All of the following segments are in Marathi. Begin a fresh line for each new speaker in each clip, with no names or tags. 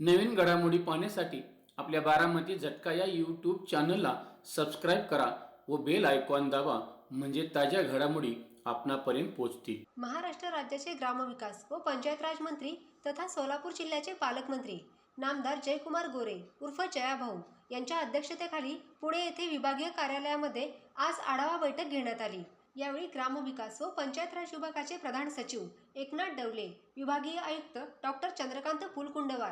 नवीन घडामोडी पाहण्यासाठी आपल्या बारामती झटका या यूट्यूब चॅनलला सबस्क्राईब करा व बेल आयकॉन दाबा, म्हणजे ताज्या घडामोडी आपणापर्यंत पोहोचतील।
महाराष्ट्र राज्याचे ग्रामविकास व पंचायत राज मंत्री तथा सोलापूर जिल्ह्याचे पालकमंत्री नामदार जयकुमार गोरे उर्फ जयाभाऊ यांच्या अध्यक्षतेखाली पुणे येथे विभागीय कार्यालयामध्ये आज आढावा बैठक घेण्यात आली। यावेळी ग्रामविकास व पंचायत राज विभागाचे प्रधान सचिव एकनाथ डवले, विभागीय आयुक्त डॉक्टर चंद्रकांत फुलकुंडवार,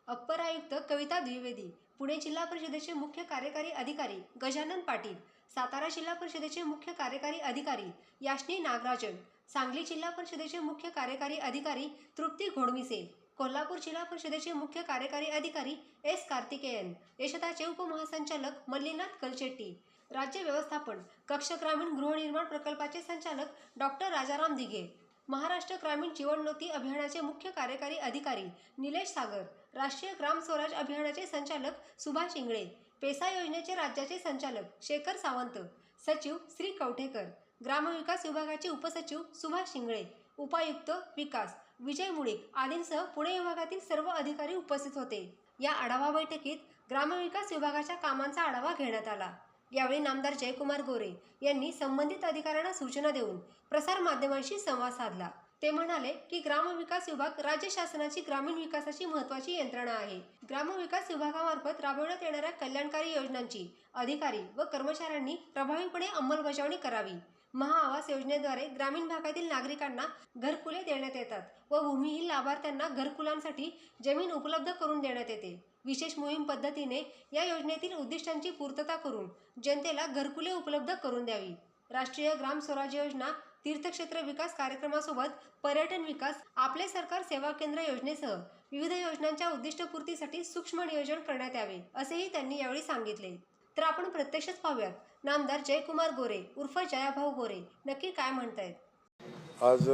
अप्पर आयुक्त कविता द्विवेदी, पुणे जिल्हा परिषदेचे मुख्य कार्यकारी अधिकारी गजानन पाटील, सातारा जिल्हा परिषदेचे मुख्य कार्यकारी अधिकारी याश्नी नागराजन, सांगली जिल्हा परिषदेचे मुख्य कार्यकारी अधिकारी तृप्ती घोडमिसे, कोल्हापूर जिल्हा परिषदेचे मुख्य कार्यकारी अधिकारी एस कार्तिकेयन, यशदाचे उपमहासंचालक मल्लीनाथ कलचेट्टी, राज्य व्यवस्थापन कक्ष ग्रामीण गृहनिर्माण प्रकल्पाचे संचालक डॉक्टर राजाराम दिघे, महाराष्ट्र ग्रामीण जीवनज्योती अभियानाचे मुख्य कार्यकारी अधिकारी निलेश सागर, राष्ट्रीय ग्राम स्वराज अभियानाचे संचालक सुभाष इंगळे, पेसा योजनेचे राज्याचे संचालक शेखर सावंत, सचिव श्री कवठेकर, ग्रामविकास विभागाचे उपसचिव सुभाष इंगळे, उपायुक्त विकास विजय मुळीक आदींसह पुणे विभागातील सर्व अधिकारी उपस्थित होते। या आढावा बैठकीत ग्रामविकास विभागाच्या कामांचा आढावा घेण्यात आला। यावेळी नामदार जयकुमार गोरे यांनी संबंधित अधिकाऱ्यांना सूचना देऊन प्रसार माध्यमांशी संवाद साधला। ते म्हणाले की ग्रामविकास विभाग राज्य शासनाची ग्रामीण विकासाची महत्त्वाची यंत्रणा आहे। ग्रामविकास विभागामार्फत राबवण्यात येणाऱ्या कल्याणकारी योजनांची अधिकारी व कर्मचाऱ्यांनी प्रभावीपणे अंमलबजावणी करावी। महाआवास योजनेद्वारे ग्रामीण भागातील नागरिकांना घरकुले देण्यात येतात व भूमिहीन लाभार्थ्यांना घरकुलांसाठी जमीन उपलब्ध करून देण्यात येते। विशेष मोहीम पद्धतीने या योजनेतील उद्दिष्टांची पूर्तता करून जनतेला घरकुले उपलब्ध करून द्यावी। राष्ट्रीय ग्राम स्वराज योजना, तीर्थक्षेत्र विकास कार्यक्रमासोबत पर्यटन विकास, आपले सरकार सेवा केंद्र योजनेसह विविध योजनांच्या उद्दिष्टपूर्तीसाठी सूक्ष्म नियोजन करण्यात यावे, असेही त्यांनी यावेळी सांगितले। तर आपण प्रत्यक्षच पाहूयात नामदार जयकुमार गोरे उर्फ जयाभाऊ गोरे नक्की काय म्हणतायत।
आज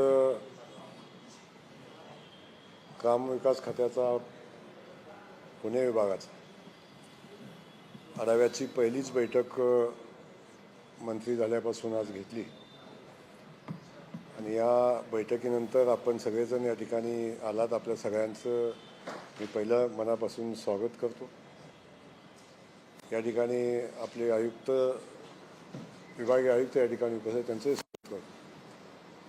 ग्रामविकास खात्याचा पुणे विभागाचा आढाव्याची पहिलीच बैठक मंत्री झाल्यापासून आज घेतली आणि या बैठकीनंतर आपण सगळेजण या ठिकाणी आलात। आपल्या सगळ्यांचं मी पहिलं मनापासून स्वागत करतो। या ठिकाणी आपले आयुक्त, विभागीय आयुक्त या ठिकाणी उपस्थित, त्यांचे स्वागत करतो।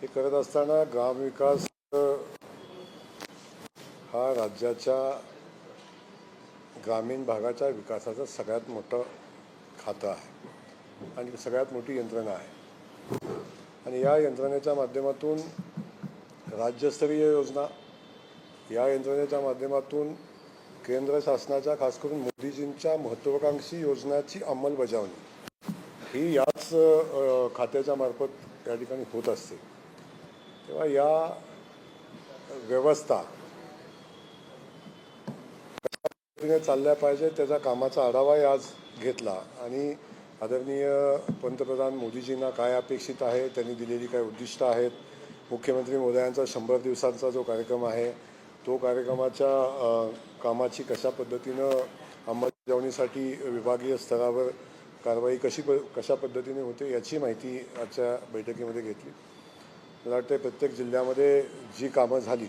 हे करत असताना ग्रामविकास हा राज्याच्या ग्रामीण भागाच्या विकासाचं सगळ्यात मोठं खातं आहे आणि सगळ्यात मोठी यंत्रणा आहे आणि या यंत्रणेच्या माध्यमातून राज्यस्तरीय योजना, या यंत्रणेच्या माध्यमातून केंद्र शासनाच्या, खास करून मोदीजींच्या महत्त्वाकांक्षी योजनाची अंमलबजावणी ही याच खात्याच्या मार्फत या ठिकाणी होत असते। तेव्हा या व्यवस्था चालल्या पाहिजे त्याच्या कामाचा आढावाही आज घेतला आणि आदरणीय पंतप्रधान मोदीजींना काय अपेक्षित आहे, त्यांनी दिलेली काय उद्दिष्ट आहेत, मुख्यमंत्री महोदयांचा 100 दिवसांचा जो कार्यक्रम आहे तो कार्यक्रमाच्या कामाची कशा पद्धतीनं अंमलबजावणीसाठी विभागीय स्तरावर कारवाई कशा पद्धतीने होते याची माहिती आजच्या बैठकीमध्ये घेतली। मला वाटते प्रत्येक जिल्ह्यामध्ये जी कामं झाली,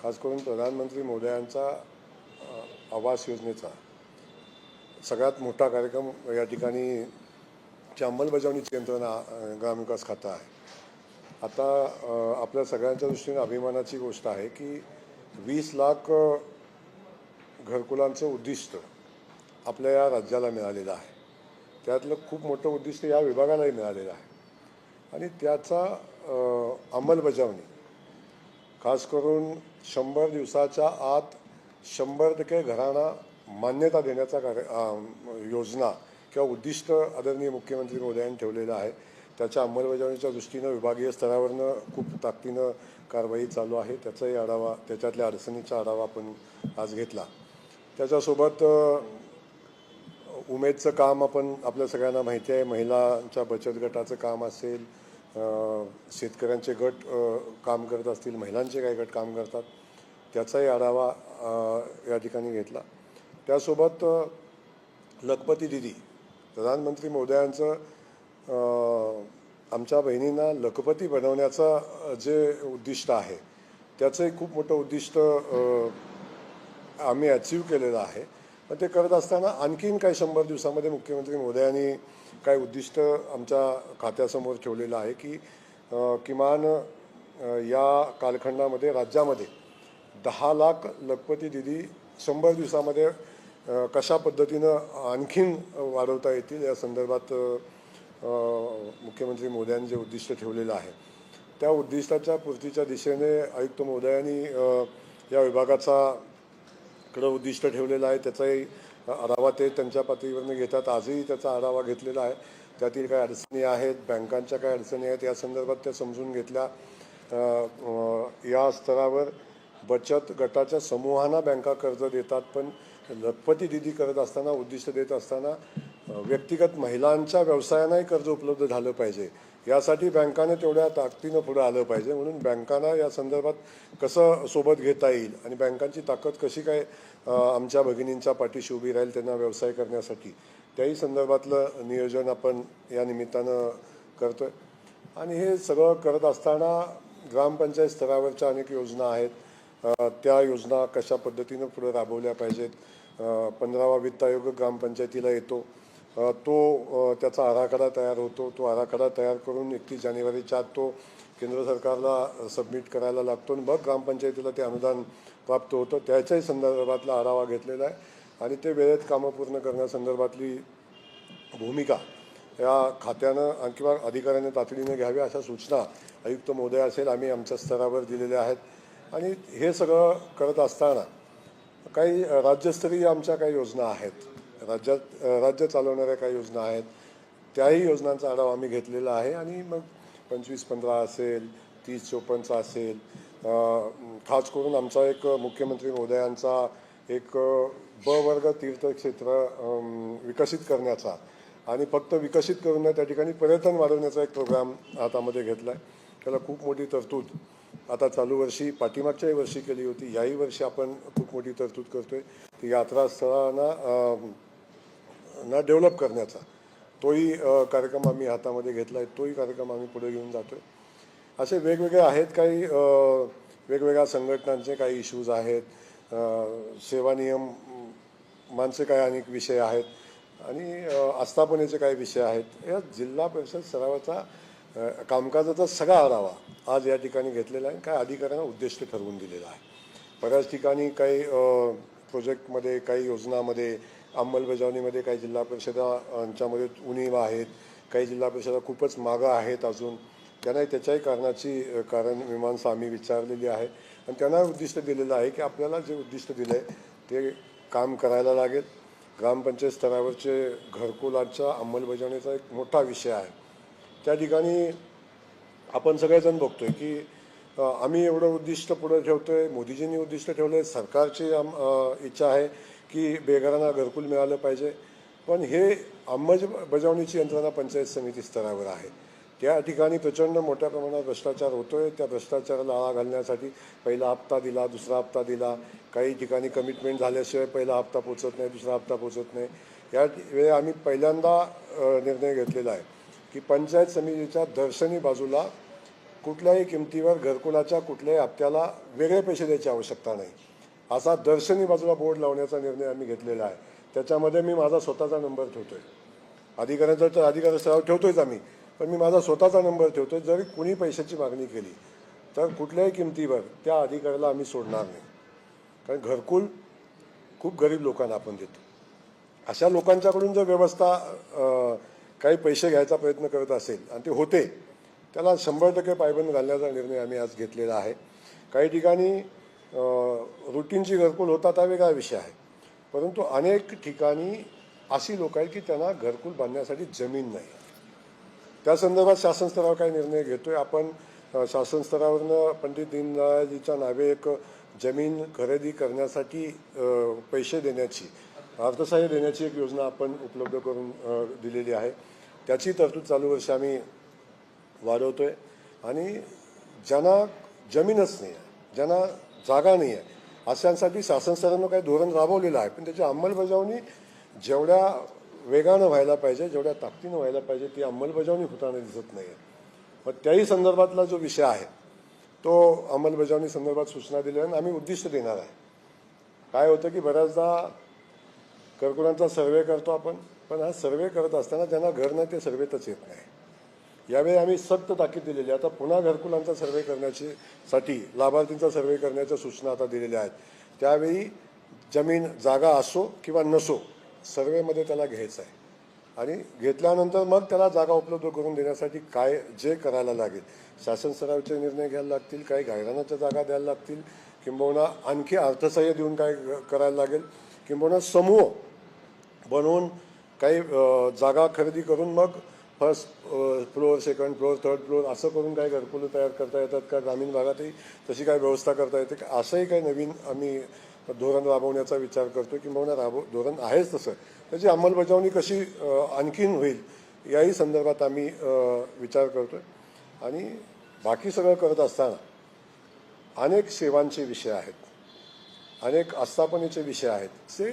खास करून प्रधानमंत्री महोदयांचा आवास योजनेचा सगळ्यात मोठा कार्यक्रम या ठिकाणी ची अंमलबजावणीची यंत्रणा ग्रामविकास खातं आहे। आता आपल्या सगळ्यांच्या दृष्टीने अभिमानाची गोष्ट आहे की 20 लाख घरकुलांचं उद्दिष्ट आपल्या या राज्याला मिळालेलं आहे। त्यातलं खूप मोठं उद्दिष्ट या विभागालाही मिळालेलं आहे आणि त्याचा अंमलबजावणी खास करून 100 दिवसाच्या आत 100% घरांना मान्यता देण्याचा योजना किंवा उद्दिष्ट आदरणीय मुख्यमंत्री महोदयांनी ठेवलेलं आहे। त्याच्या अंमलबजावणीच्या दृष्टीनं विभागीय स्तरावरनं खूप ताकदीनं कारवाई चालू आहे। त्याचाही आढावा, त्याच्यातल्या अडचणीचा आढावा आपण आज घेतला। त्याच्यासोबत उमेदचं काम आपण आपल्या सगळ्यांना माहिती आहे, महिलांच्या बचत गटाचं काम असेल, शेतकऱ्यांचे गट काम करत असतील, महिलांचे काही गट काम करतात, त्याचाही आढावा या ठिकाणी घेतला। त्यासोबत लखपती दिदी, प्रधानमंत्री महोदयांचं आमच्या बहिणींना लखपती बनवण्याचं जे उद्दिष्ट आहे त्याचंही खूप मोठं उद्दिष्ट आम्ही अचीव केलेलं आहे. पण ते करत असताना आणखीन काही 100 दिवसामध्ये मुख्यमंत्री महोदयांनी काय उद्दिष्ट आमच्या खात्यासमोर ठेवलेलं आहे की किमान या कालखंडामध्ये राज्यामध्ये 10 लाख लखपती दिदी 100 दिवसामध्ये कशा पद्धतीनं आणखीन वाढवता येतील या संदर्भात मुख्यमंत्री महोदयांनी जे उद्दिष्ट ठेवलेलं आहे त्या उद्दिष्टाच्या पूर्तीच्या दिशेने आयुक्त महोदयांनी या विभागाचा कडे उद्दिष्ट ठेवलेलं आहे. त्याचाही आढावा ते त्यांच्या पातळीवरनं घेतात. आजही त्याचा आढावा घेतलेला आहे. त्यातील काही अडचणी आहेत, बँकांच्या काही अडचणी आहेत, या संदर्भात त्या समजून घेतल्या. या स्तरावर बचत गटाच्या समूहांना बँका कर्ज देतात, पण लखपती दिदी करत असताना उद्दिष्ट देत असताना व्यक्तिगत महिलांच्या व्यवसायांनाही कर्ज उपलब्ध झालं पाहिजे. यासाठी बँकाने तेवढ्या ताकदीनं पुढे आलं पाहिजे. म्हणून बँकांना या संदर्भात कसं सोबत घेता येईल आणि बँकांची ताकद कशी काय आमच्या भगिनींच्या पाठीशी उभी राहील त्यांना व्यवसाय करण्यासाठी, त्याही संदर्भातलं नियोजन आपण या निमित्तानं करतोय. आणि हे सगळं करत असताना ग्रामपंचायत स्तरावरच्या अनेक योजना आहेत, त्या योजना कशा पद्धतीनं पुढे राबवल्या पाहिजेत. 15वा वित्त आयोग ग्रामपंचायतीला येतो, तो त्याचा आराखडा तयार होतो. तो आराखडा तयार करून 31 जानेवारीच्या आत तो केंद्र सरकारला सबमिट करायला लागतो आणि मग ग्रामपंचायतीला ते अनुदान प्राप्त होतं. त्याच्याही संदर्भातला आढावा घेतलेला आहे आणि ते वेळेत कामं पूर्ण करण्यासंदर्भातली भूमिका या खात्यानं किंवा अधिकाऱ्याने तातडीने घ्यावी अशा सूचना आयुक्त महोदय असेल आम्ही आमच्या स्तरावर दिलेल्या आहेत. आणि हे सगळं करत असताना काही राज्यस्तरीय आमच्या काही योजना आहेत, राज्य चालवणाऱ्या काही योजना आहेत, त्याही योजनांचा आढावा आम्ही घेतलेला आहे. आणि मग 25-15 असेल, 30-54 असेल, खास करून आमचा एक मुख्यमंत्री महोदयांचा एक ब वर्ग तीर्थक्षेत्र विकसित करण्याचा आणि फक्त विकसित करून त्या ठिकाणी पर्यटन वाढवण्याचा एक प्रोग्राम हातामध्ये घेतला आहे. त्याला खूप मोठी तरतूद आता चालू वर्षी, पाठीमागच्याही वर्षी केली होती, याही वर्षी आपण खूप मोठी तरतूद करतोय. ती यात्रास्थळांना डेव्हलप करण्याचा तोही कार्यक्रम आम्ही हातामध्ये घेतला आहे. तोही कार्यक्रम आम्ही पुढे घेऊन जातोय. असे वेगवेगळे आहेत, काही वेगवेगळ्या संघटनांचे काही इश्यूज आहेत, सेवा नियम मानचे काही अनेक विषय आहेत आणि आस्थापनेचे काही विषय आहेत. या जिल्हा परिषद सरावाचा कामकाजाचा सगळा आढावा आज या ठिकाणी घेतलेला आहे. काय अधिकाऱ्यांना उद्दिष्ट ठरवून दिलेला आहे. बऱ्याच ठिकाणी काही प्रोजेक्टमध्ये, काही योजनामध्ये, अंमलबजावणीमध्ये काही जिल्हा परिषदांच्यामध्ये उणीव आहेत, काही जिल्हा परिषदा खूपच मागं आहेत अजून. त्यांनाही त्याच्याही कारण मीमांसा आम्ही विचारलेली आहे आणि त्यांना उद्दिष्ट दिलेलं आहे की आपल्याला जे उद्दिष्ट दिलं आहे ते काम करायला लागेल. ग्रामपंचायत स्तरावरचे घरकुलाच्या अंमलबजावणीचा एक मोठा विषय आहे. त्या ठिकाणी आपण सगळेजण बघतोय की आम्ही एवढं उद्दिष्ट पुढे ठेवतोय, मोदीजींनी उद्दिष्ट ठेवले, सरकारची इच्छा आहे की बेघरांना घरकुल मिळालं पाहिजे. पण हे अंमलबजावणीची यंत्रणा पंचायत समिती स्तरावर आहे. त्या ठिकाणी प्रचंड मोठ्या प्रमाणात भ्रष्टाचार होतोय. त्या भ्रष्टाचाराला आळा घालण्यासाठी पहिला हप्ता दिला, दुसरा हप्ता दिला, काही ठिकाणी कमिटमेंट झाल्याशिवाय पहिला हप्ता पोचत नाही, दुसरा हप्ता पोचत नाही. या वेळी आम्ही पहिल्यांदा निर्णय घेतलेला आहे की पंचायत समितीच्या दर्शनी बाजूला कुठल्याही किमतीवर घरकुलाच्या कुठल्याही हप्त्याला वेगळे पैसे द्यायची आवश्यकता नाही, असा दर्शनी बाजूला बोर्ड लावण्याचा निर्णय आम्ही घेतलेला आहे. त्याच्यामध्ये मी माझा स्वतःचा नंबर ठेवतोय. अधिकाऱ्यांचा तर अधिकारी स्तरावर ठेवतोयच आम्ही, पण मी माझा स्वतःचा नंबर ठेवतोय. जरी कुणी पैशाची मागणी केली तर कुठल्याही किमतीवर त्या अधिकाऱ्याला आम्ही सोडणार नाही. कारण घरकुल खूप गरीब लोकांना आपण देतो. अशा लोकांच्याकडून जर व्यवस्था काही पैसे घ्यायचा प्रयत्न करत असेल आणि ते होते, त्याला 100% पायबंद घालण्याचा निर्णय आम्ही आज घेतलेला आहे. काही ठिकाणी रुटीनची घरकुल होतात, हा वेगळा विषय आहे. परंतु अनेक ठिकाणी अशी लोक आहेत की त्यांना घरकुल बांधण्यासाठी जमीन नाही. त्या संदर्भात शासन स्तरावर काही निर्णय घेतोय आपण. शासन स्तरावरनं पंडित दीनदयाळजीच्या नावे एक जमीन खरेदी करण्यासाठी पैसे देण्याची, अर्थसहाय्य देण्याची एक योजना आपण उपलब्ध करून दिलेली आहे. त्याची तरतूद चालू वर्षी आम्ही वाढवतोय. आणि ज्यांना जमीनच नाही आहे, ज्यांना जागा नाही आहे, अशांसाठी शासन स्तरानं काही धोरण राबवलेलं आहे, पण त्याची अंमलबजावणी जेवढ्या वेगानं व्हायला पाहिजे, जेवढ्या ताकदीनं व्हायला पाहिजे, ती अंमलबजावणी होताना दिसत नाही आहे. मग त्याही संदर्भातला जो विषय आहे तो अंमलबजावणी संदर्भात सूचना दिल्या आणि आम्ही उद्दिष्ट देणार आहे काय होतं की बऱ्याचदा घरकुलांचा सर्वे करतो आपण, पण हा सर्वे करत असताना ज्यांना घर नाही ते सर्वेतच येत नाही. यावेळी आम्ही सक्त ताकीद दिलेली आहे. आता पुन्हा घरकुलांचा सर्वे करण्यासाठी लाभार्थींचा सर्वे करण्याच्या सूचना आता दिलेल्या आहेत. त्यावेळी जमीन जागा असो किंवा नसो, सर्वेमध्ये त्याला घ्यायचं आहे आणि घेतल्यानंतर मग त्याला जागा उपलब्ध करून देण्यासाठी काय जे करायला लागेल, शासन स्तरावरचे निर्णय घ्यायला लागतील, काही गायरानाच्या जागा द्यायला लागतील, किंबहुना आणखी अर्थसहाय्य देऊन काय करायला लागेल, किंबहुना समूह बनवून काही जागा खरेदी करून मग first floor, second floor, third floor असं करून काही घरकुलं तयार करता येतात का, ग्रामीण भागातही तशी काय व्यवस्था करता येते का, असंही काही नवीन आम्ही धोरण राबवण्याचा विचार करतो. किंबहुना धोरण आहेच तसं, त्याची अंमलबजावणी कशी आणखीन होईल याही संदर्भात आम्ही विचार करतो आहे. आणि बाकी सगळं करत असताना अनेक सेवांचे विषय आहेत, अनेक आस्थापनेचे विषय आहेत, ते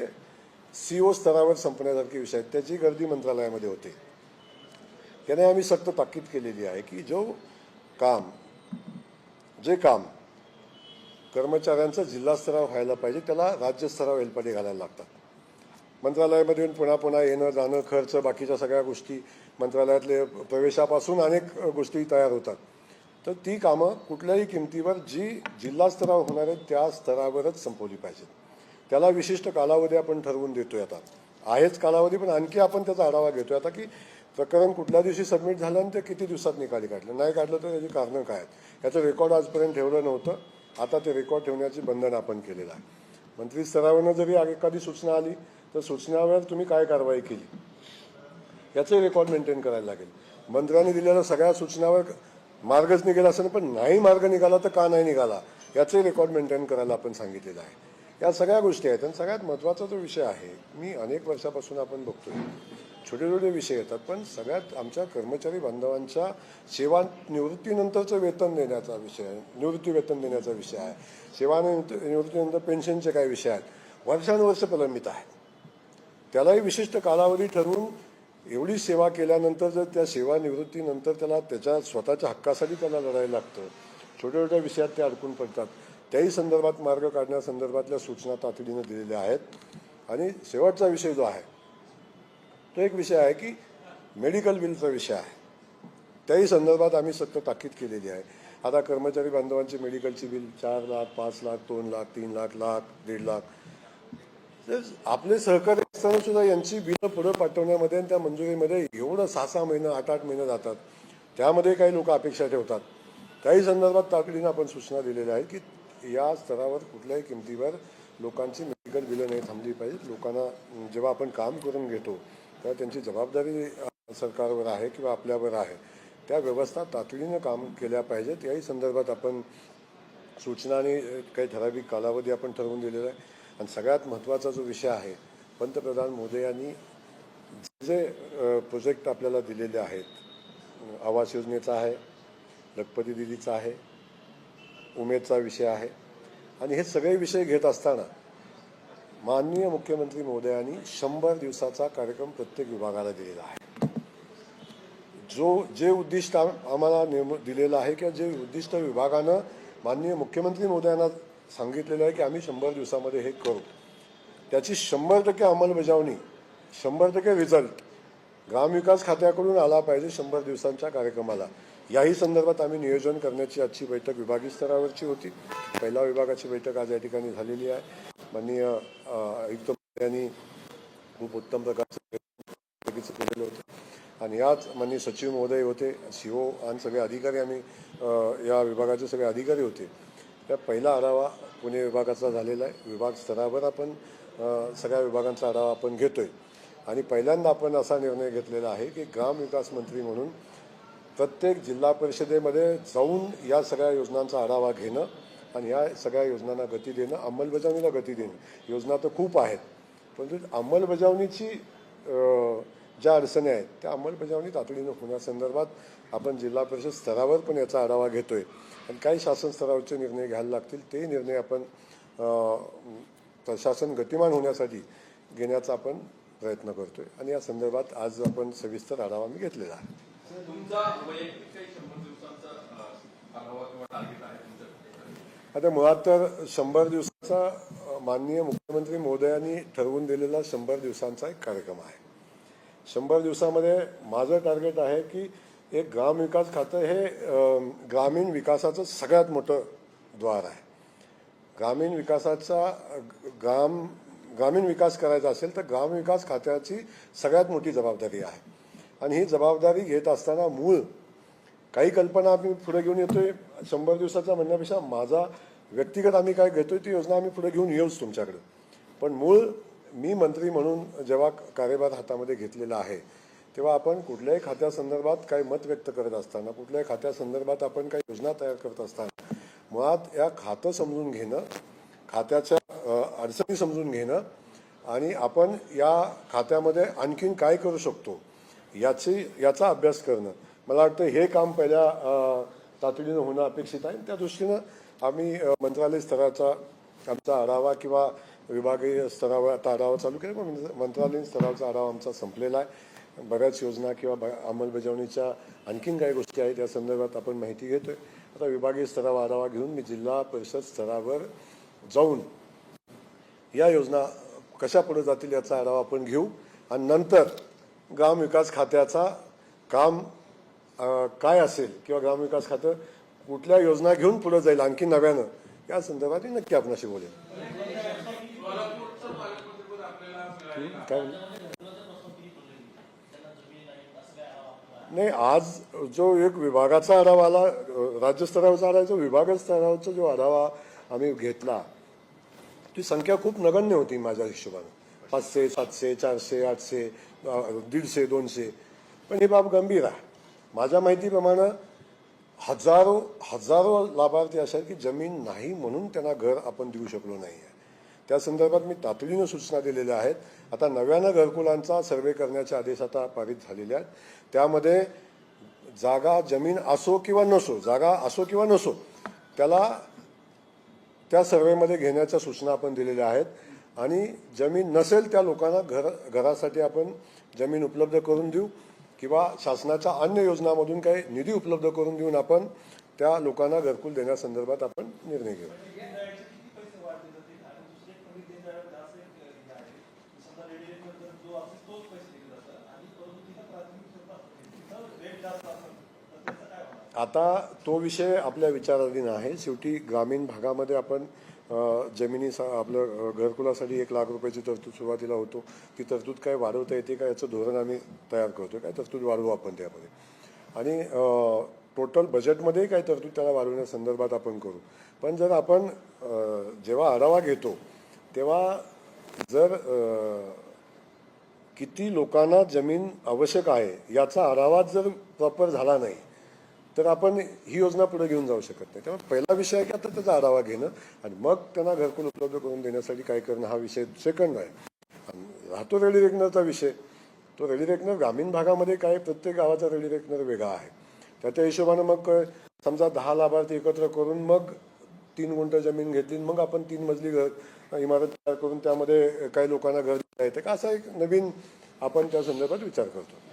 CO स्तरावर संपण्यासारखे विषय आहेत. त्याची गर्दी मंत्रालयामध्ये होते. त्याने आम्ही सक्त ताकीद केलेली आहे की जे काम कर्मचाऱ्यांचं जिल्हा स्तरावर व्हायला पाहिजे त्याला राज्यस्तरावर हेलपाटे घालायला लागतात. मंत्रालयामध्ये येऊन पुन्हा येणं जाणं, खर्च, बाकीच्या सगळ्या गोष्टी, मंत्रालयातले प्रवेशापासून अनेक गोष्टी तयार होतात. तर ती कामं कुठल्याही किमतीवर जी जिल्हा स्तरावर होणार आहेत त्या स्तरावरच संपवली पाहिजेत. त्याला विशिष्ट कालावधी आपण ठरवून देतोय. आता आहेच कालावधी, पण आणखी आपण त्याचा आढावा घेतोय आता की प्रकरण कुठल्या दिवशी सबमिट झालं आणि ते किती दिवसात निकाली काढलं, नाही काढलं तर त्याची कारणं काय आहेत. याचं रेकॉर्ड आजपर्यंत ठेवलं नव्हतं. आता ते रेकॉर्ड ठेवण्याची बंधन आपण केलेलं आहे. मंत्री स्तरावरनं जरी एखादी सूचना आली तर सूचनावर तुम्ही काय कारवाई केली याचं रेकॉर्ड मेंटेन करायला लागेल. मंत्र्यांनी दिलेल्या सगळ्या सूचनावर मार्गच निघाला असं, पण नाही मार्ग निघाला तर का नाही निघाला याचे रेकॉर्ड मेंटेन करायला आपण सांगितलेलं आहे. या सगळ्या गोष्टी आहेत. आणि सगळ्यात महत्त्वाचा जो विषय आहे, मी अनेक वर्षापासून आपण बघतोय छोटे छोटे विषय येतात, पण सगळ्यात आमच्या कर्मचारी बांधवांच्या सेवानिवृत्तीनंतरचं वेतन देण्याचा विषय आहे, निवृत्ती वेतन देण्याचा विषय आहे, सेवानिवृत्तीनंतर पेन्शनचे काय विषय आहेत, वर्षानुवर्ष प्रलंबित आहेत. त्यालाही विशिष्ट कालावधी ठरवून एवढी सेवा केल्यानंतर जर त्या सेवानिवृत्तीनंतर त्याला त्याच्या स्वतःच्या हक्कासाठी त्याला लढायला लागतं, छोट्या छोट्या विषयात ते अडकून पडतात, त्याही संदर्भात मार्ग काढण्यासंदर्भातल्या सूचना तातडीनं दिलेल्या आहेत. आणि शेवटचा विषय जो आहे तो एक विषय आहे की मेडिकल बिलचा विषय आहे. त्याही संदर्भात आम्ही सक्त ताकीद केलेली आहे. आता कर्मचारी बांधवांची मेडिकलची बिल 4 लाख, 5 लाख, 2 लाख, 3 लाख, लाख, 1.5 लाख, आपले सहकारी असताना सुद्धा यांची बिलं पुढे पाठवण्यामध्ये आणि त्या मंजुरीमध्ये एवढं 6-6 महिने, 8-8 महिने जातात. त्यामध्ये काही लोक अपेक्षा ठेवतात. त्याही संदर्भात तातडीनं आपण सूचना दिलेल्या आहेत की या स्तरावर कुठल्याही किमतीवर लोकांची मेडिकल बिलं नाही थांबली पाहिजेत. लोकांना जेव्हा आपण काम करून घेतो तेव्हा त्यांची जबाबदारी सरकारवर आहे किंवा आपल्यावर आहे. त्या व्यवस्था तातडीनं काम केल्या पाहिजेत. याही संदर्भात आपण सूचना आणि काही ठराविक कालावधी आपण ठरवून दिलेला आहे. आणि सगळ्यात महत्त्वाचा जो विषय आहे, पंतप्रधान मोदयांनी जे प्रोजेक्ट आपल्याला दिलेले आहेत, आवास योजनेचा आहे, लखपती दिदीचा आहे, उमेदचा विषय आहे, आणि हे सगळे विषय घेत असताना माननीय मुख्यमंत्री महोदयांनी 100 दिवसाचा कार्यक्रम प्रत्येक विभागाला दिलेला आहे. जे उद्दिष्ट आम्हाला दिलेलं आहे किंवा जे उद्दिष्ट विभागानं माननीय मुख्यमंत्री महोदयांना सांगितलेलं आहे की आम्ही 100 दिवसामध्ये हे करू, त्याची 100% अंमलबजावणी, 100% रिझल्ट ग्रामविकास खात्याकडून आला पाहिजे 100 दिवसांच्या कार्यक्रमाला. याही संदर्भात आम्ही नियोजन करण्याची आजची बैठक विभागीय स्तरावरची होती. पहिल्या विभागाची बैठक आज या ठिकाणी झालेली आहे. माननीय आयुक्त यांनी खूप उत्तम प्रकारचं केलेलं होतं आणि याच माननीय सचिव महोदय होते, CO आणि सगळे अधिकारी, आम्ही या विभागाचे सगळे अधिकारी होते. त्या पहिला आढावा पुणे विभागाचा झालेला आहे. विभाग स्तरावर आपण सगळ्या विभागांचा आढावा आपण घेतोय आणि पहिल्यांदा आपण असा निर्णय घेतलेला आहे की ग्रामविकास मंत्री म्हणून प्रत्येक जिल्हा परिषदेमध्ये जाऊन या सगळ्या योजनांचा आढावा घेणं आणि या सगळ्या योजनांना गती देणं, अंमलबजावणीला गती देणं. योजना तर खूप आहेत, परंतु अंमलबजावणीची ज्या अडचणी आहेत त्या अंमलबजावणी तातडीनं होण्यासंदर्भात आपण जिल्हा परिषद स्तरावर पण याचा आढावा घेतोय आणि काही शासन स्तरावरचे निर्णय घ्यायला लागतील. ते निर्णय आपण प्रशासन गतिमान होण्यासाठी घेण्याचा आपण प्रयत्न करतोय आणि या संदर्भात आज आपण सविस्तर आढावा मी घेतलेला आहे. आता मुळात तर 100 दिवसाचा माननीय मुख्यमंत्री महोदयांनी ठरवून दिलेला 100 दिवसांचा एक कार्यक्रम आहे. 100 दिवसामध्ये माझं टार्गेट आहे की एक ग्रामविकास खातं हे ग्रामीण विकासाचं सगळ्यात मोठं द्वार आहे. ग्रामीण विकासाचा ग्रामीण विकास करायचा असेल तर ग्रामविकास खात्याची सगळ्यात मोठी जबाबदारी आहे. आणि ही जबाबदारी घेत असताना मूळ काही कल्पना आम्ही पुढे घेऊन येतोय. 100 दिवसाचा म्हणण्यापेक्षा माझा व्यक्तिगत आम्ही काय घेतोय ती योजना आम्ही पुढे घेऊन येऊच तुमच्याकडे. पण मूळ मी मंत्री म्हणून जेव्हा कार्यभार हातामध्ये घेतलेला आहे तेव्हा आपण कुठल्याही खात्यासंदर्भात काही मत व्यक्त करत असताना, कुठल्याही खात्यासंदर्भात आपण काही योजना तयार करत असताना मुळात या खातं समजून घेणं, खात्याच्या अडचणी समजून घेणं आणि आपण या खात्यामध्ये आणखीन काय करू शकतो याचा अभ्यास करणं, मला वाटतं हे काम पहिल्या तातडीनं होणं अपेक्षित आहे. त्या दृष्टीनं आम्ही मंत्रालय स्तराचा आमचा आढावा किंवा विभागीय स्तरावर आता आढावा चालू केला, पण मंत्रालयीन स्तराचा आढावा आमचा संपलेला आहे. बऱ्याच योजना किंवा अंमलबजावणीच्या आणखीन काही गोष्टी आहेत या संदर्भात आपण माहिती घेतोय. आता विभागीय स्तरावर आढावा घेऊन मी जिल्हा परिषद स्तरावर जाऊन या योजना कशा पुढे जातील याचा आढावा आपण घेऊ आणि नंतर ग्रामविकास खात्याचा काम काय असेल किंवा ग्रामविकास खातं कुठल्या योजना घेऊन पुढे जाईल आणखी नव्यानं या संदर्भात नक्की आपणाशी बोलेल. काय नाही, आज जो एक विभागाचा आढावा आला, राज्य स्तरावरचा आढावा, जो विभाग स्तरावरचा जो आढावा आम्ही घेतला ती संख्या खूप नगण्य होती माझ्या हिशोबाने. 500, 700, 400, 800, 150, 200. पण ही बाब गंभीर आहे. माझ्या माहितीप्रमाणे हजारो लाभार्थी असे आहेत की जमीन नाही म्हणून त्यांना घर आपण देऊ शकलो नाही आहे. त्या संदर्भात मी तातडीनं सूचना दिलेल्या आहेत. आता नव्यानं घरकुलांचा सर्वे करण्याचे आदेश आता पारित झालेले आहेत. त्यामध्ये जागा जमीन असो किंवा नसो त्याला त्या सर्वेमध्ये घेण्याच्या सूचना आपण दिलेल्या आहेत. आणि जमीन नसेल त्या लोकांना घरासाठी आपण जमीन उपलब्ध करून देऊ किंवा शासनाच्या अन्य योजनांमधून काही निधी उपलब्ध करून देऊन आपण त्या लोकांना घरकुल देण्यासंदर्भात आपण निर्णय घेऊ. आता तो विषय आपल्या विचाराधीन आहे. शेवटी ग्रामीण भागामध्ये आपण जमिनी आपलं घरकुलासाठी 1 लाख रुपयाची तरतूद सुरुवातीला होतो. ती तरतूद काय वाढवता येते का याचं धोरण आम्ही तयार करतो. काय तरतूद वाढवू आपण त्यामध्ये आणि टोटल बजेटमध्ये काही तरतूद त्याला वाढवण्यासंदर्भात आपण करू. पण जर आपण जेव्हा आढावा घेतो तेव्हा जर किती लोकांना जमीन आवश्यक आहे याचा आढावा जर प्रॉपर झाला नाही तर आपण ही योजना पुढे घेऊन जाऊ शकत नाही. त्यामुळे पहिला विषय आहे की आता त्याचा आढावा घेणं आणि मग त्यांना घरकुल उपलब्ध करून देण्यासाठी काय करणं हा विषय सेकंड आहे. आणि राहतो रेडी रेकनरचा विषय. तो रेडी रेकनर ग्रामीण भागामध्ये काय प्रत्येक गावाचा रेडी रेकनर वेगळा आहे. त्या हिशोबानं मग समजा 10 लाभार्थी एकत्र करून मग 3 गुंठ जमीन घेतली मग आपण 3 मजली इमारत तयार करून त्यामध्ये काही लोकांना घर देता येतं का असा एक नवीन आपण त्या संदर्भात विचार करतो.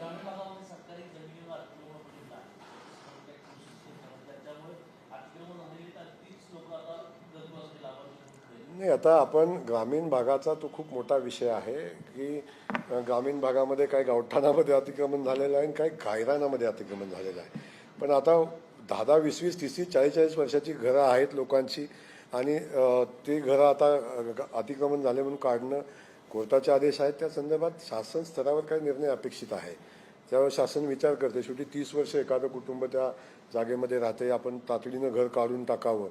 नाही, आता आपण ग्रामीण भागाचा तो खूप मोठा विषय आहे की ग्रामीण भागामध्ये काही गावठाणामध्ये अतिक्रमण झालेलं आहे आणि काही गायरानामध्ये अतिक्रमण झालेलं आहे. पण आता 10-10, 20-20, 30-30, 40-40 वर्षाची घरं आहेत लोकांची आणि ते घरं आता अतिक्रमण झाले म्हणून काढणं कोर्टाचे आदेश आहेत. त्या संदर्भात शासन स्तरावर काही निर्णय अपेक्षित आहे. त्यावेळेस शासन विचार करते. शेवटी 30 वर्ष एखादं कुटुंब त्या जागेमध्ये राहते. आपण तातडीनं घर काढून टाकावं.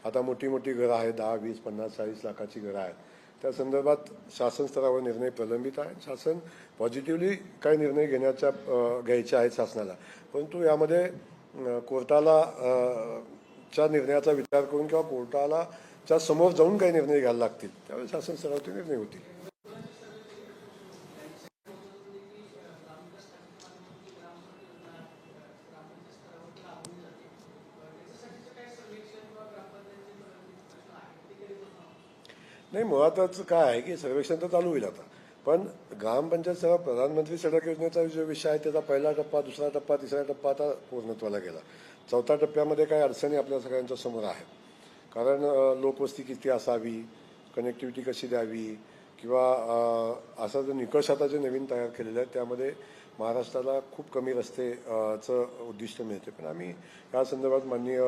आता मोठी घरं आहेत, 10, 20, 50, 40 लाखाची घरं आहेत. त्या संदर्भात शासन स्तरावर निर्णय प्रलंबित आहे. शासन पॉझिटिव्हली काही निर्णय घ्यायचे आहेत शासनाला. परंतु यामध्ये कोर्टाला च्या निर्णयाचा विचार करून किंवा कोर्टाला च्या समोर जाऊन काही निर्णय घ्यायला लागतील त्यावेळेस शासन स्तरावरती निर्णय होतील. नाही, मुळातच काय आहे की सर्वेक्षण तर चालू होईल आता. पण ग्रामपंचायत सेवा प्रधानमंत्री सडक योजनेचा जो विषय आहे त्याचा पहिला टप्पा, दुसरा टप्पा, तिसरा टप्पा आता पूर्णत्वाला गेला. 4थ्या टप्प्यामध्ये काही अडचणी आपल्या सगळ्यांच्या समोर आहेत. कारण लोकवस्ती किती असावी, कनेक्टिव्हिटी कशी द्यावी किंवा असा जो निकष आता जे नवीन तयार केलेले आहेत त्यामध्ये महाराष्ट्राला खूप कमी रस्तेचं उद्दिष्ट मिळते. पण आम्ही या संदर्भात माननीय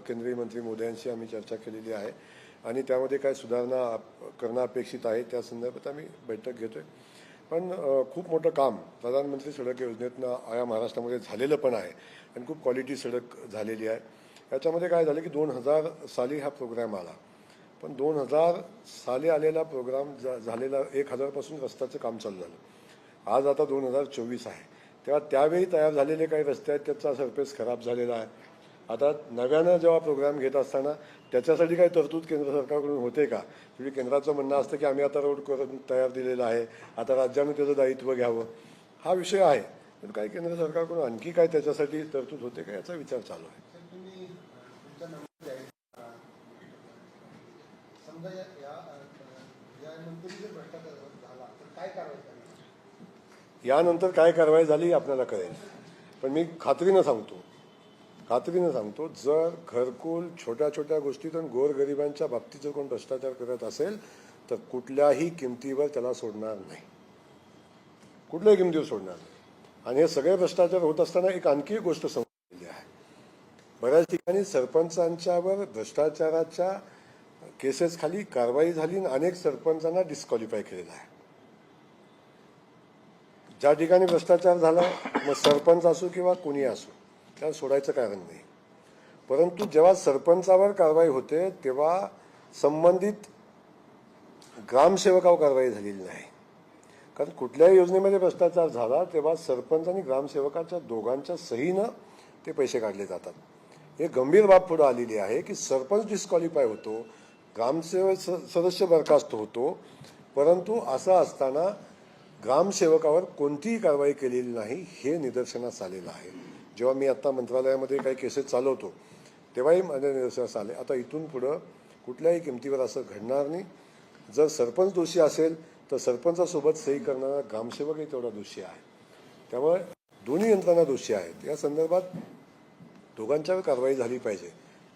केंद्रीय मंत्री मोदयांशी आम्ही चर्चा केलेली आहे आणि त्यामध्ये काय सुधारणा करणं अपेक्षित आहे त्या संदर्भात आम्ही बैठक घेतोय. पण खूप मोठं काम प्रधानमंत्री सडक योजनेतनं या महाराष्ट्रामध्ये झालेलं पण आहे आणि खूप क्वालिटी सडक झालेली आहे. याच्यामध्ये काय झालं की 2000 साली हा प्रोग्राम आला, पण 2000 साली आलेला प्रोग्राम झालेला 1000 पासून रस्त्याचं काम चालू झालं. आज आता 2024 आहे, तेव्हा त्यावेळी तयार झालेले काही रस्ते आहेत त्याचा सरफेस खराब झालेला आहे. आता नव्यानं जेव्हा प्रोग्राम घेत असताना त्याच्यासाठी काही तरतूद केंद्र सरकारकडून होते का? म्हणजे केंद्राचं म्हणणं असतं की आम्ही आता रोड करून तयार दिलेला आहे, आता राज्यानं त्याचं दायित्व घ्यावं, हा विषय आहे. पण काही केंद्र सरकारकडून आणखी काय त्याच्यासाठी तरतूद होते का याचा विचार चालू आहे. यानंतर काय कारवाई झाली आपल्याला कळेल. पण मी खात्रीनं सांगतो जर घरकुल छोट्या छोट्या गोष्टीतून गोरगरिबांच्या बाबतीत जर कोण भ्रष्टाचार करत असेल तर कुठल्याही किमतीवर त्याला सोडणार नाही, कुठल्याही किमतीवर सोडणार नाही. आणि हे सगळे भ्रष्टाचार होत असताना एक आणखी गोष्ट समजलेली आहे, बऱ्याच ठिकाणी सरपंचांच्यावर भ्रष्टाचाराच्या केसेस खाली कारवाई झाली आणि अनेक सरपंचांना डिस्क्वालिफाय केलेलं आहे. ज्या ठिकाणी भ्रष्टाचार झाला मग सरपंच असो किंवा कोणी असो त्याला सोडायचं कारण नाही. परंतु जेव्हा सरपंचावर कारवाई होते तेव्हा संबंधित ग्रामसेवकावर कारवाई झालेली नाही. कारण कुठल्याही योजनेमध्ये भ्रष्टाचार झाला तेव्हा सरपंच आणि ग्रामसेवकाच्या दोघांच्या सहीनं ते पैसे काढले जातात. हे गंभीर बाब पुढे आलेली आहे की सरपंच डिस्क्वालिफाय होतो, ग्रामसेवक सदस्य बरखास्त होतो, परंतु असं असताना ग्रामसेवकावर कोणतीही कारवाई केलेली नाही हे निदर्शनास आलेलं आहे. जेव्हा मी आता मंत्रालयामध्ये काही केसेस चालवतो तेव्हाही माझ्या निदर्शनास आले. आता इथून पुढं कुठल्याही किमतीवर असं घडणार नाही. जर सरपंच दोषी असेल तर सरपंचासोबत सही करणारा ग्रामसेवकही तेवढा दोषी आहे. त्यामुळे दोन्ही यंत्रणा दोषी आहेत. या संदर्भात दोघांच्यावर कारवाई झाली पाहिजे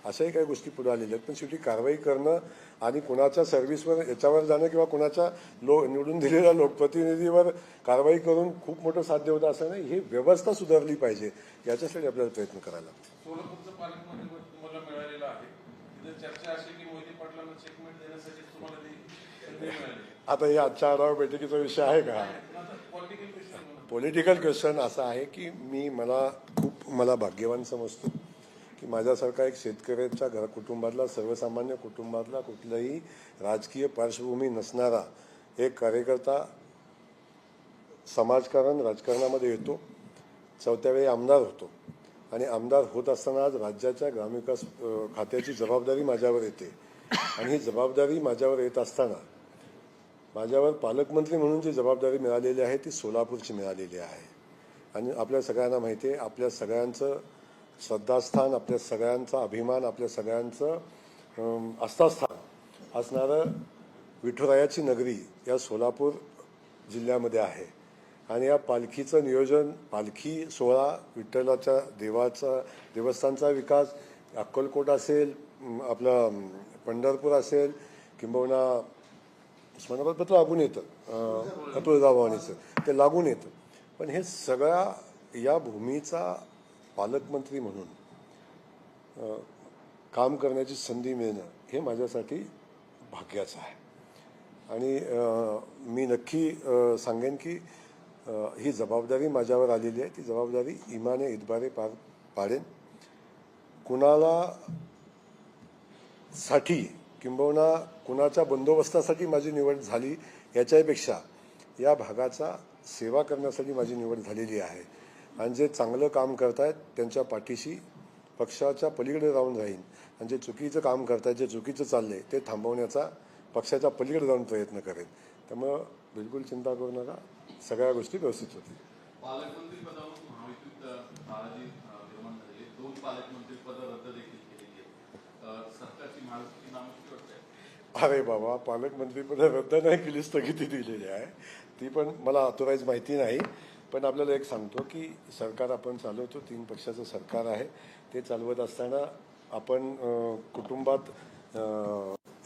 अशाही काही गोष्टी पुढे आलेल्या आहेत. पण शेवटी कारवाई करणं आणि कुणाच्या सर्व्हिसवर याच्यावर जाणं किंवा कुणाच्या निवडून दिलेल्या लोकप्रतिनिधीवर कारवाई करून खूप मोठं साध्य होतं असं नाही. ही व्यवस्था सुधारली पाहिजे याच्यासाठी आपल्याला प्रयत्न करायला लागतो.
सोलापूरचं पालकमंत्री तुम्हाला मिळालेलं आहे, तिथे चर्चा अशी की मोहिते पाटलांना चेकमेट देण्यासाठी तुम्हाला ती संधी मिळाली.
आता हे आजच्या आढावा बैठकीचा विषय आहे का? पॉलिटिकल क्वेश्चन असा आहे की मला भाग्यवान समजतो की माझ्यासारखा एक शेतकऱ्याच्या कुटुंबातला सर्वसामान्य कुटुंबातला कुठलाही राजकीय पार्श्वभूमी नसणारा एक कार्यकर्ता राजकारणामध्ये येतो, 4थ्या वेळी आमदार होतो आणि आमदार होत असताना आज राज्याच्या ग्रामविकास खात्याची जबाबदारी माझ्यावर येते. आणि ही जबाबदारी माझ्यावर येत असताना माझ्यावर पालकमंत्री म्हणून जी जबाबदारी मिळालेली आहे ती सोलापूरची मिळालेली आहे. आणि आपल्या सगळ्यांना माहिती आहे, आपल्या सगळ्यांचं श्रद्धास्थान, आपल्या सगळ्यांचा अभिमान, आपल्या सगळ्यांचं आस्थास्थान असणारं विठुरायाची नगरी या सोलापूर जिल्ह्यामध्ये आहे. आणि या पालखीचं नियोजन, पालखी सोहळा, विठ्ठलाच्या देवस्थानचा विकास, अक्कलकोट असेल, आपलं पंढरपूर असेल, किंबहुना उस्मानाबाद लागून येतं, तुळजाभवानीचं ते लागून येतं. पण हे सगळ्या या भूमीचा पालकमंत्री म्हणून काम करण्याची संधी मिळणं हे माझ्यासाठी भाग्याचं आहे. आणि मी नक्की सांगेन की ही जबाबदारी माझ्यावर आलेली आहे, ती जबाबदारी इमाने इतबारे पार पाडेन. कुणाला साठी किंबहुना कुणाच्या बंदोबस्तासाठी माझी निवड झाली याच्यापेक्षा या भागाचा सेवा करण्यासाठी माझी निवड झालेली आहे. आणि जे चांगलं काम करतायत त्यांच्या पाठीशी पक्षाच्या पलीकडे राहून राहीन. आणि जे चुकीचं काम करतायत, जे चुकीचं चाललंय ते थांबवण्याचा पक्षाच्या पलीकडे जाऊन प्रयत्न करेन. त्यामुळं बिलकुल चिंता करू नका, सगळ्या गोष्टी व्यवस्थित होतील.
पालकमंत्री पदावरून महायुतीत नाराजी निर्माण झाली, 2 पालकमंत्री पद रद्द देखील केलेली आहेत. सरकारची महायुतीची नामुष्की वाटते.
अरे बाबा, पालकमंत्री पद रद्द नाही केली, स्थगिती दिलेली आहे. ती पण मला ऑथोराईज माहिती नाही. पण आपल्याला एक सांगतो की सरकार आपण चालवतो, 3 पक्षाचं सरकार आहे. ते चालवत असताना आपण कुटुंबात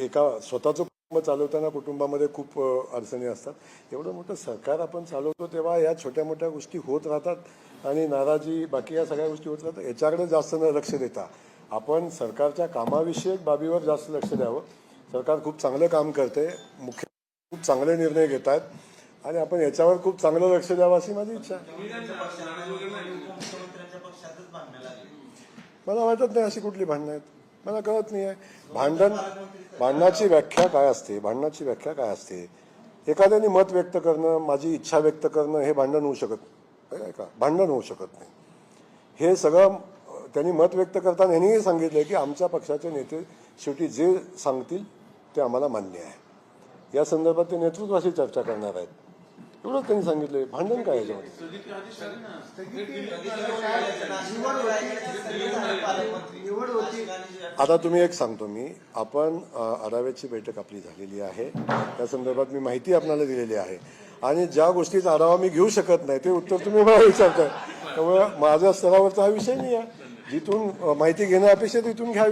एका स्वतःचं कुटुंब चालवताना कुटुंबामध्ये खूप अडचणी असतात. एवढं मोठं सरकार आपण चालवतो तेव्हा या छोट्या मोठ्या गोष्टी होत राहतात आणि नाराजी बाकी या सगळ्या गोष्टी होत राहतात. याच्याकडे जास्त न लक्ष देता आपण सरकारच्या कामाविषयक बाबीवर जास्त लक्ष द्यावं. सरकार खूप चांगलं काम करते, मुख्य खूप चांगले निर्णय घेत आहेत आणि आपण याच्यावर खूप चांगलं लक्ष द्यावं अशी माझी इच्छा आहे. मला वाटत नाही अशी कुठली भांडणं आहेत, मला कळत नाही आहे. भांडणाची व्याख्या काय असते, भांडणाची व्याख्या काय असते. एखाद्याने मत व्यक्त करणं, माझी इच्छा व्यक्त करणं हे भांडण होऊ शकत आहे का? भांडण होऊ शकत नाही. हे सगळं त्यांनी मत व्यक्त करताना यांनीही सांगितलं की आमच्या पक्षाचे नेते शेवटी जे सांगतील ते आम्हाला मान्य आहे. या संदर्भात ते नेतृत्वाशी चर्चा करणार आहेत, एवढंच त्यांनी सांगितलंय. भांडण काय याच्यामध्ये? आता तुम्ही एक सांगतो मी, आपण आढाव्याची बैठक आपली झालेली आहे, त्या संदर्भात मी माहिती आपल्याला दिलेली आहे आणि ज्या गोष्टीचा आढावा मी घेऊ शकत नाही ते उत्तर तुम्ही मला विचारताय. त्यामुळे माझ्या स्तरावरचा हा विषय नाही आहे. जिथून माहिती घेणं अपेक्षित तिथून घ्यावी.